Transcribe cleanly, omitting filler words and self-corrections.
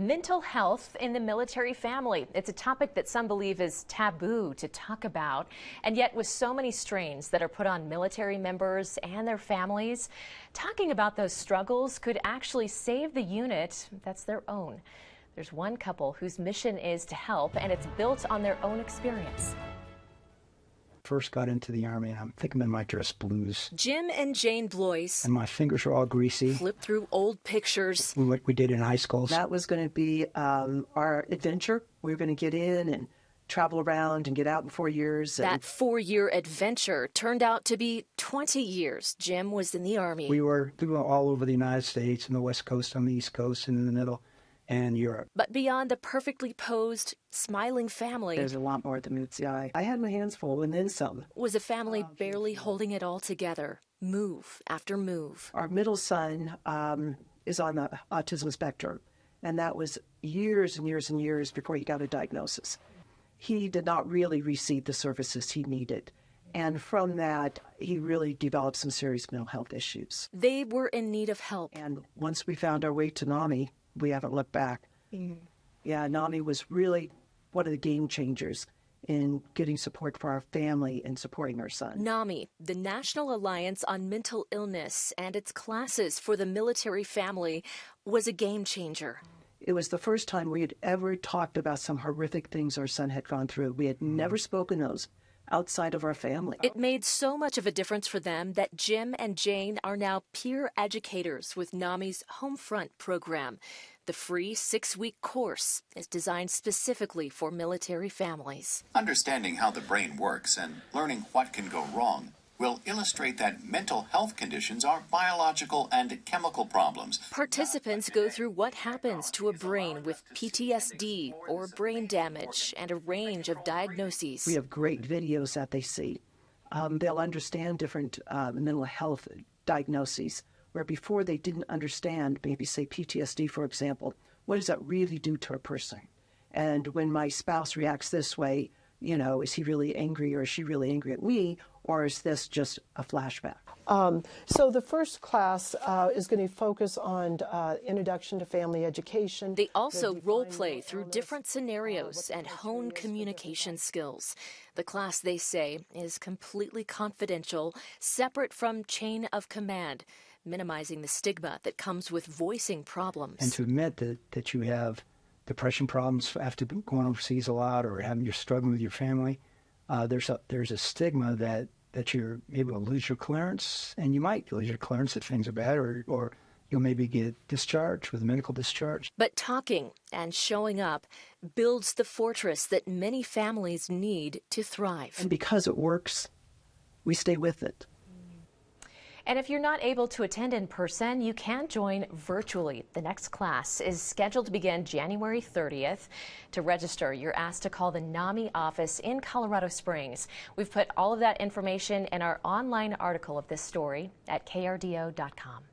Mental health in the military family. It's a topic that some believe is taboo to talk about, and yet with so many strains that are put on military members and their families, talking about those struggles could actually save the unit that's their own. There's one couple whose mission is to help, and it's built on their own experience. First got into the Army, and I think I'm in my dress blues. Jim and Jane Blois. And my fingers are all greasy. Flipped through old pictures. What we did in high school. That was going to be our adventure. We were going to get in and travel around and get out in 4 years. That 4-year adventure turned out to be 20 years. Jim was in the Army. We were all over the United States, on the West Coast, on the East Coast, and in the middle, and Europe. But beyond the perfectly posed, smiling family, there's a lot more than meets the eye. I had my hands full and then some. Was a family barely holding it all together, move after move. Our middle son is on the autism spectrum, and that was years and years and years before he got a diagnosis. He did not really receive the services he needed. And from that, he really developed some serious mental health issues. They were in need of help. And once we found our way to NAMI, we haven't looked back. Yeah, NAMI was really one of the game changers in getting support for our family and supporting our son. NAMI, the National Alliance on Mental Illness, and its classes for the military family, was a game changer. It was the first time we had ever talked about some horrific things our son had gone through. We had never spoken those outside of our family. It made so much of a difference for them that Jim and Jane are now peer educators with NAMI's Homefront Program. The free 6-week course is designed specifically for military families. Understanding how the brain works and learning what can go wrong will illustrate that mental health conditions are biological and chemical problems. Participants go through what happens to a brain with PTSD or brain damage and a range of diagnoses. We have great videos that they see. They'll understand different mental health diagnoses, where before they didn't understand, maybe say PTSD, for example, what does that really do to a person? And when my spouse reacts this way, you know, is he really angry or is she really angry at me, or is this just a flashback? So the first class is going to focus on introduction to family education. They also role play through different scenarios and hone communication skills. The class, they say, is completely confidential, separate from chain of command, minimizing the stigma that comes with voicing problems. And to admit that you have depression problems after going overseas a lot, or you're struggling with your family, there's a stigma that you're able to lose your clearance, and you might lose your clearance if things are bad, or you'll maybe get discharged with a medical discharge. But talking and showing up builds the fortress that many families need to thrive. And because it works, we stay with it. And if you're not able to attend in person, you can join virtually. The next class is scheduled to begin January 30th. To register, you're asked to call the NAMI office in Colorado Springs. We've put all of that information in our online article of this story at krdo.com.